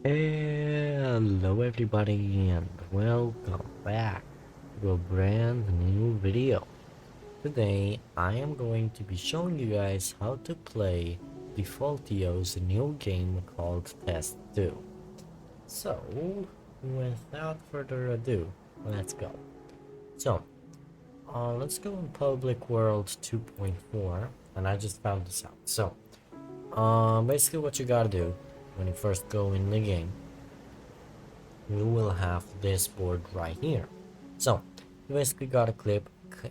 Hello everybody and welcome back to a brand new video. Today I am going to be showing you guys how to play Defaultio's new game called Test2. So without further ado, let's go. So let's go in Public World 2.4 and I just found this out. So basically what you gotta do when you first go in the game, you will have this board right here. So you basically gotta click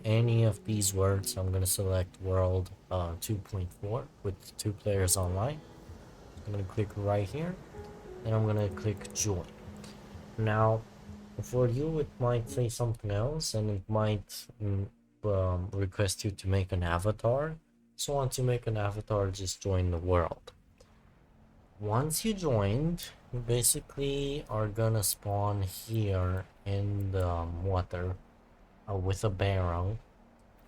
any of these words. I'm gonna select world 2.4 with 2 players online. I'm gonna click right here and I'm gonna click join. Now for you it might say something else and it might request you to make an avatar. So once you make an avatar, just join the world. Once you joined, you basically are gonna spawn here in the water with a barrel.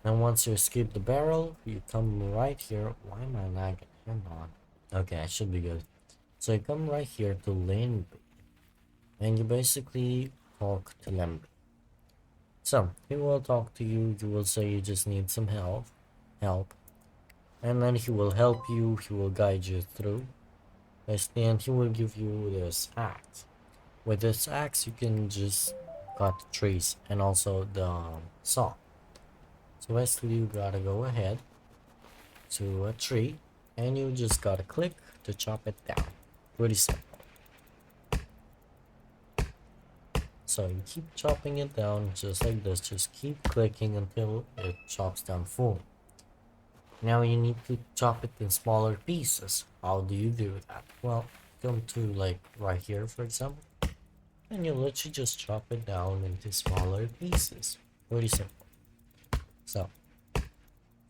And once you escape the barrel, you come right here. Why am I lagging? Hang on. Okay, I should be good. So you come right here to Limby, and you basically talk to Limby. So he will talk to you. You will say you just need some help, and then he will help you. He will guide you through. And he will give you this axe. With this axe, you can just cut trees and also the saw. So basically, you gotta go ahead to a tree and you just gotta click to chop it down. Pretty simple. So you keep chopping it down just like this. Just keep clicking until it chops down full. Now you need to chop it in smaller pieces. How do you do that? Well, come to like right here, for example. And you literally just chop it down into smaller pieces. Pretty simple. So,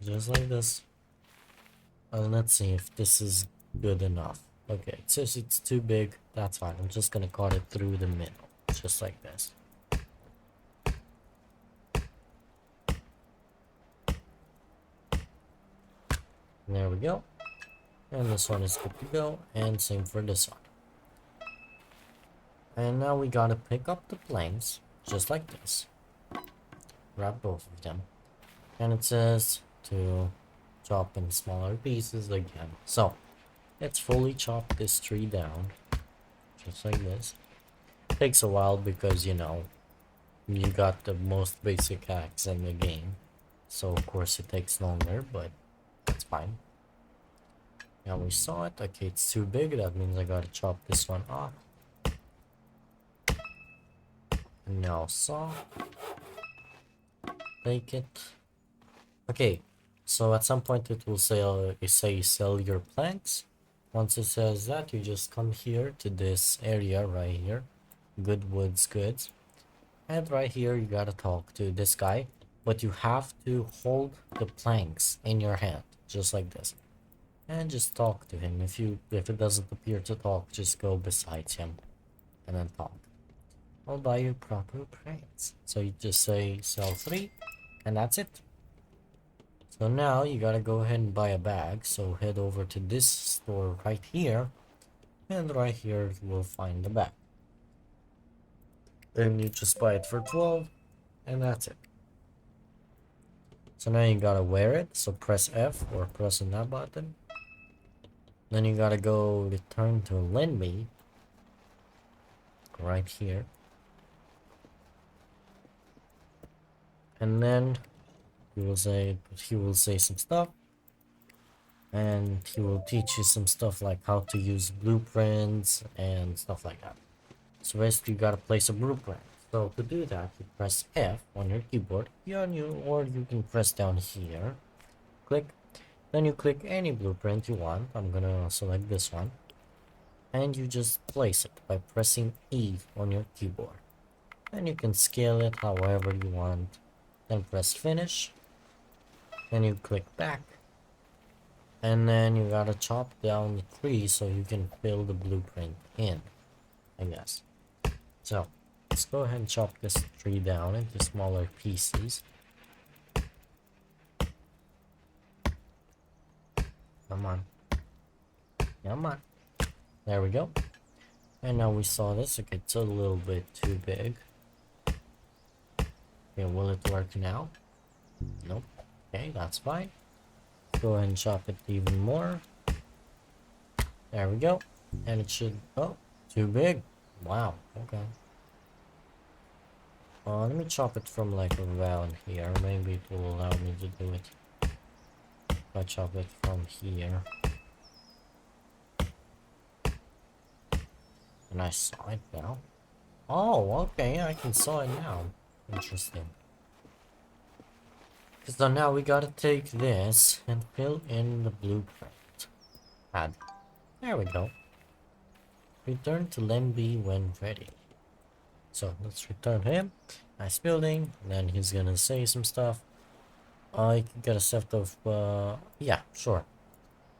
just like this. Let's see if this is good enough. Okay, it says it's too big. That's fine. I'm just gonna cut it through the middle. Just like this. And there we go. And this one is good to go. And same for this one. And now we gotta pick up the planks. Just like this. Grab both of them. And it says to chop in smaller pieces again. So let's fully chop this tree down just like this. Takes a while because you got the most basic axe in the game, so of course it takes longer, but that's fine. Now we saw it. Okay, it's too big. That means I gotta chop this one off. And now saw, take it. Okay, so at some point it will say sell your planks. Once it says that, you just come here to this area right here, good woods goods, and right here you gotta talk to this guy, but you have to hold the planks in your hand just like this and just talk to him. If it doesn't appear to talk, just go beside him and then talk. I'll buy you proper planks. So you just say sell 3 and that's it. So now you gotta go ahead and buy a bag. So head over to this store right here, and right here you will find the bag. Then you just buy it for 12 and that's it. So now you gotta wear it. So press F or press on that button. Then you gotta go return to Lenby right here. And then he will say some stuff. And he will teach you some stuff like how to use blueprints and stuff like that. So basically you gotta place a blueprint. So to do that, you press F on your keyboard, or you can press down here, click, then you click any blueprint you want. I'm gonna select this one, and you just place it by pressing E on your keyboard. And you can scale it however you want, then press finish, then you click back, and then you gotta chop down the tree so you can fill the blueprint in, I guess. So let's go ahead and chop this tree down into smaller pieces. Come on. Come on. There we go. And now we saw this. Okay, it's a little bit too big. Okay, will it work now? Nope. Okay, that's fine. Go ahead and chop it even more. There we go. And it should... Oh, too big. Wow, okay. Let me chop it from like around here. Maybe it will allow me to do it. If I chop it from here. And I saw it now. Oh, okay, I can saw it now. Interesting. So now we gotta take this and fill in the blueprint. Add. There we go. Return to Lemby when ready. So let's return him. Nice building. Then he's gonna say some stuff. I can get a set of yeah, sure.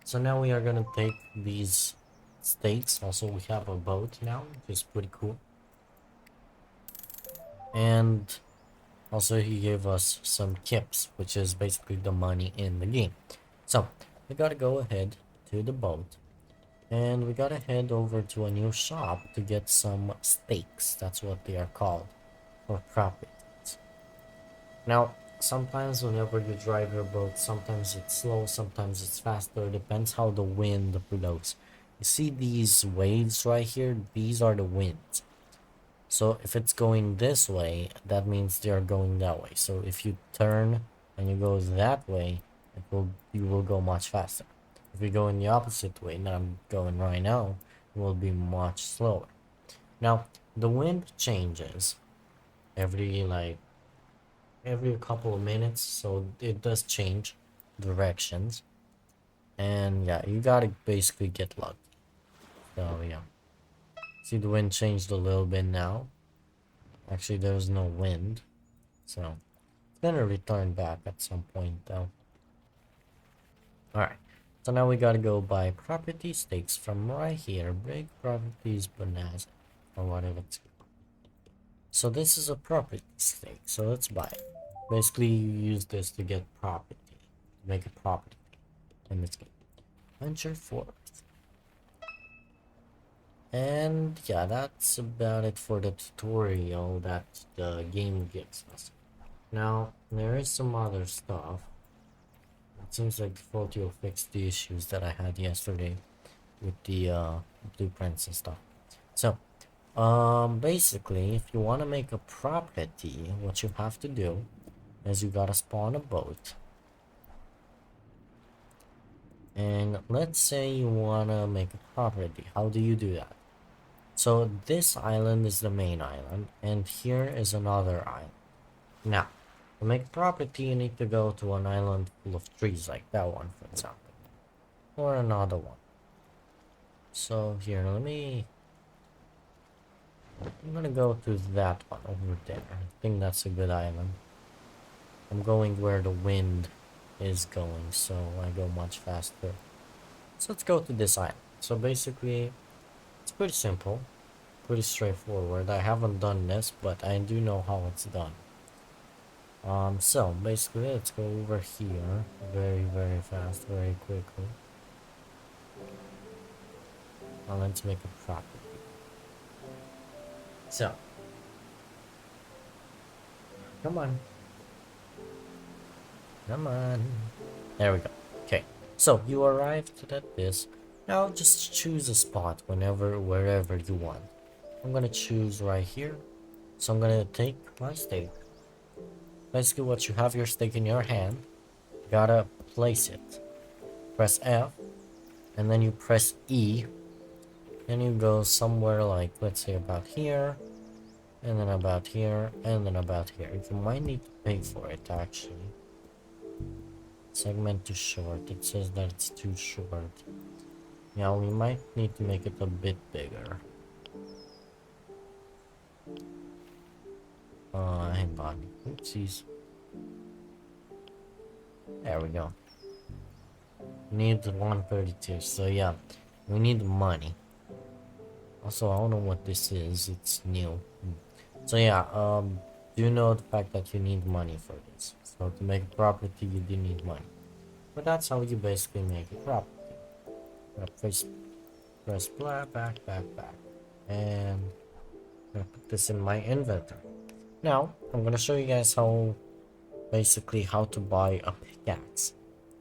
So now we are gonna take these stakes. Also we have a boat now, which is pretty cool. And also he gave us some kips, which is basically the money in the game. So we gotta go ahead to the boat. And we gotta head over to a new shop to get some stakes. That's what they are called. For properties. Now, sometimes whenever you drive your boat, sometimes it's slow, sometimes it's faster. Depends how the wind blows. You see these waves right here? These are the winds. So if it's going this way, that means they are going that way. So if you turn and you go that way, you will go much faster. If you go in the opposite way that I'm going right now, it will be much slower. Now, the wind changes every couple of minutes, so it does change directions. And yeah, you gotta basically get lucky. So yeah. See, the wind changed a little bit now. Actually, there's no wind. So it's gonna return back at some point though. Alright. So now we gotta go buy property stakes from right here. Big properties bonanza. Or whatever it's called. So this is a property stake. So let's buy it. Basically you use this to get property. To make a property in this game. Venture forth. And yeah, that's about it for the tutorial that the game gives us. Now, there is some other stuff. It seems like Defaultio fixed the issues that I had yesterday with the blueprints and stuff. So, basically, if you want to make a property, what you have to do is you gotta spawn a boat. And let's say you want to make a property. How do you do that? So this island is the main island, and here is another island. Now, to make property, you need to go to an island full of trees, like that one, for example. Or another one. So here, I'm gonna go to that one over there. I think that's a good island. I'm going where the wind is going, so I go much faster. So let's go to this island. So basically, it's pretty simple. Pretty straightforward. I haven't done this, but I do know how it's done. So basically let's go over here very fast, very quickly. Now let's make a property. So come on. There we go. Okay, so you arrived at this. Now just choose a spot wherever you want. I'm gonna choose right here. So I'm gonna take my stake. Basically what you have your stake in your hand, you gotta place it. Press F, and then you press E, and you go somewhere like, let's say about here, and then about here, and then about here. You might need to pay for it actually. Segment too short, it says that it's too short. Yeah, we might need to make it a bit bigger. Hang on. Oopsies. There we go. Need 132. So yeah, we need money. Also, I don't know what this is. It's new. So yeah, do know the fact that you need money for this. So to make a property, you do need money. But that's how you basically make a property. Press back. and I'm gonna put this in my inventory. Now I'm gonna show you guys how to buy a pickaxe.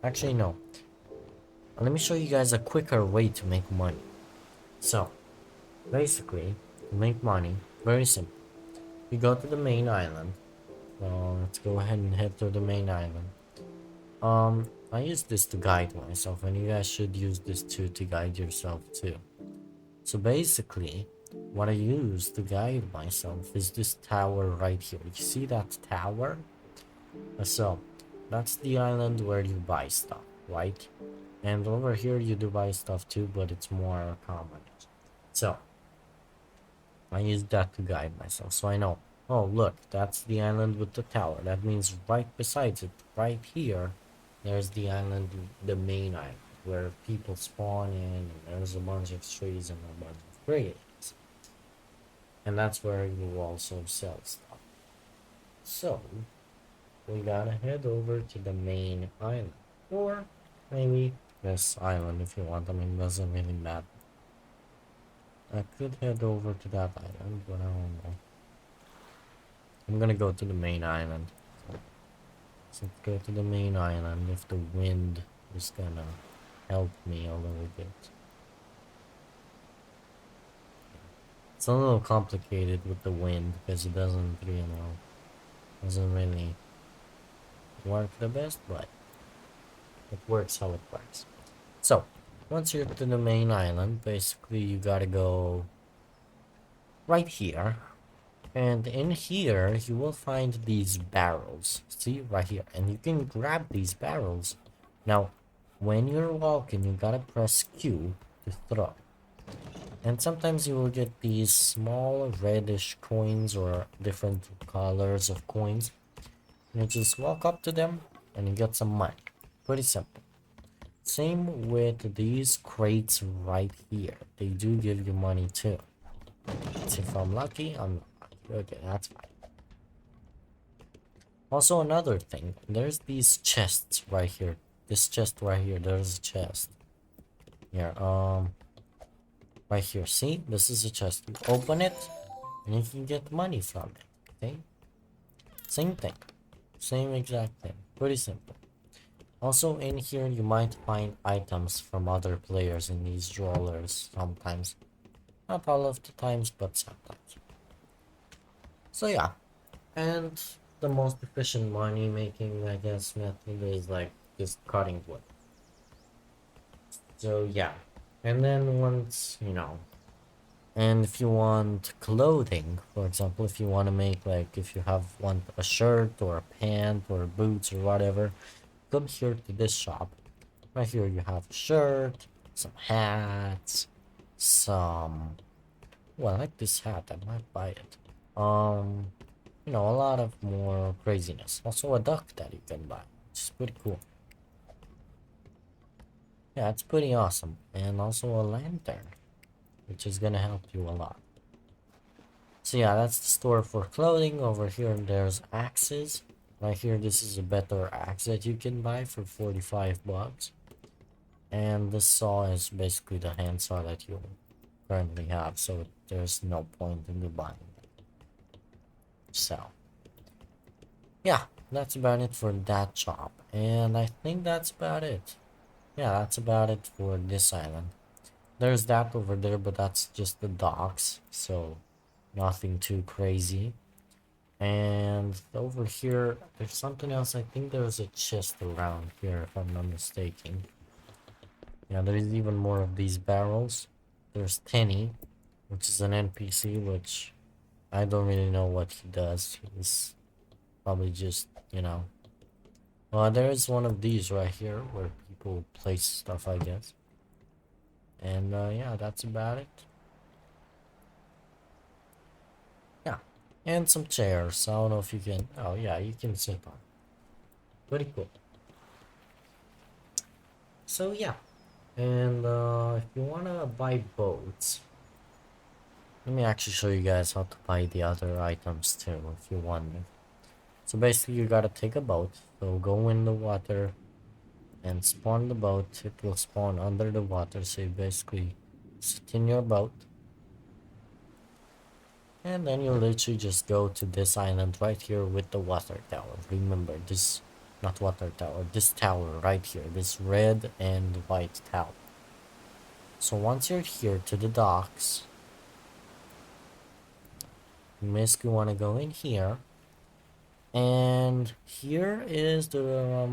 Actually, no. Let me show you guys a quicker way to make money. So basically, to make money, very simple. You go to the main island. Let's go ahead and head to the main island. I use this to guide myself, and you guys should use this too to guide yourself too. So basically, what I use to guide myself is this tower right here. You see that tower? So that's the island where you buy stuff, right? And over here you do buy stuff too, but it's more common. So I use that to guide myself, so I know. Oh, look, that's the island with the tower. That means right besides it, right here, there's the island, the main island, where people spawn in, and there's a bunch of trees and a bunch of graves. And that's where you also sell stuff. So, we gotta head over to the main island. Or, maybe this island if you want. I mean, it doesn't really matter. I could head over to that island, but I don't know. I'm gonna go to the main island. So let's go to the main island if the wind is gonna help me a little bit. It's a little complicated with the wind because it doesn't really work the best, but it works how it works. So once you're to the main island, basically you gotta go right here. And in here, you will find these barrels. See, right here. And you can grab these barrels. Now, when you're walking, you gotta press Q to throw. And sometimes you will get these small reddish coins or different colors of coins. And you just walk up to them and you get some money. Pretty simple. Same with these crates right here. They do give you money too. So if I'm lucky, I'm not. Okay, that's fine. Also, another thing, there's these chests right here. This chest right here, there's a chest. Here, right here. See, this is a chest. You open it, and you can get money from it. Okay, same thing, same exact thing. Pretty simple. Also, in here, you might find items from other players in these drawers sometimes. Not all of the times, but sometimes. So yeah. And the most efficient money making, I guess, method is like just cutting wood. So yeah. And then once, and if you want clothing, for example, if you want to make like, if you want a shirt or a pant or boots or whatever, come here to this shop. Right here you have a shirt, some hats, some, well, I like this hat, I might buy it. A lot of more craziness. Also a duck that you can buy, which is pretty cool. Yeah, it's pretty awesome. And also a lantern, which is gonna help you a lot. So yeah, that's the store for clothing. Over here there's axes. Right here, this is a better axe that you can buy for 45 bucks. And this saw is basically the hand saw that you currently have, so there's no point in you buying it. So yeah, that's about it for that shop. And I think that's about it. Yeah, that's about it for this island. There's that over there, but that's just the docks, so nothing too crazy. And over here, there's something else. I think there's a chest around here, if I'm not mistaken. Yeah, there's even more of these barrels. There's Tenny, which is an NPC, which I don't really know what he does. He's probably just, there's one of these right here where people place stuff, I guess. And yeah, that's about it. Yeah, and some chairs. I don't know if you can. Oh yeah, you can sit on. Pretty cool. So yeah, and if you wanna buy boats, let me actually show you guys how to buy the other items too, if you want. So basically, you gotta take a boat. So go in the water and spawn the boat. It will spawn under the water. So you basically sit in your boat. And then you literally just go to this island right here with the water tower. Remember this, not water tower, this tower right here, this red and white tower. So once you're here to the docks, you basically want to go in here. And here is the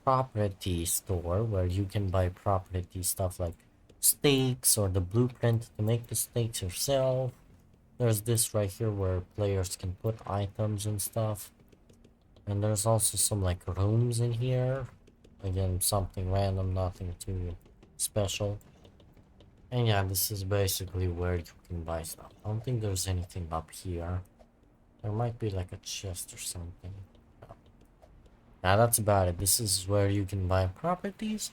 property store where you can buy property stuff like stakes or the blueprint to make the stakes yourself. There's this right here where players can put items and stuff. And there's also some like rooms in here. Again, something random, nothing too special. And yeah, this is basically where you can buy stuff. I don't think there's anything up here. There might be like a chest or something. Now that's about it. This is where you can buy properties.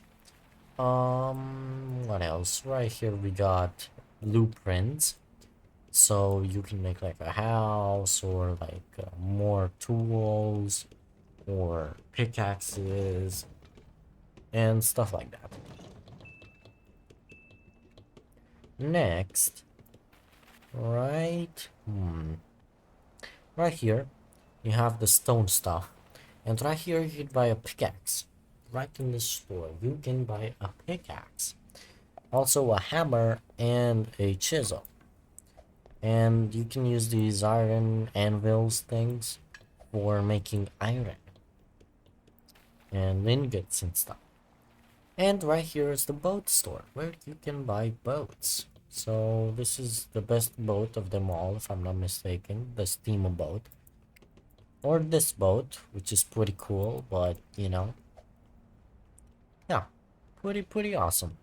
What else? Right here we got blueprints. So you can make like a house or like more tools or pickaxes and stuff like that. Next, right, right here, you have the stone stuff. And right here, you can buy a pickaxe. Right in this store, you can buy a pickaxe. Also a hammer and a chisel. And you can use these iron anvils things for making iron. And ingots and stuff. And right here is the boat store, where you can buy boats. So this is the best boat of them all, if I'm not mistaken, the steam boat. Or this boat, which is pretty cool, but you know, yeah, pretty awesome.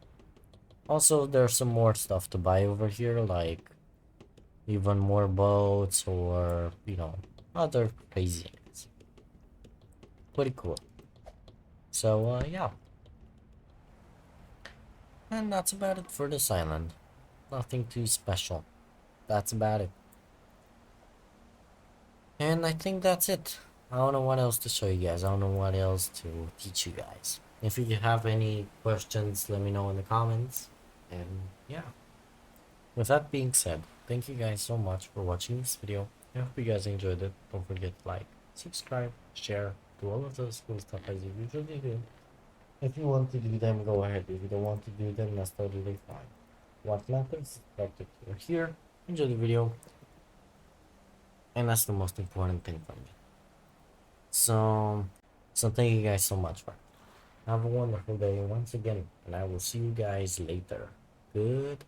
Also, there's some more stuff to buy over here, like even more boats or, you know, other craziness. Pretty cool. So, yeah. And that's about it for this island. Nothing too special. That's about it. And I think that's it. I don't know what else to show you guys. I don't know what else to teach you guys. If you have any questions, let me know in the comments. And yeah. With that being said, thank you guys so much for watching this video. I hope you guys enjoyed it. Don't forget to like, subscribe, share, do all of those cool stuff as you usually do. If you want to do them, go ahead. If you don't want to do them, that's totally fine. What matters is the fact that you're here, enjoy the video, and that's the most important thing for me. So thank you guys so much for it. Have a wonderful day once again, and I will see you guys later. Good.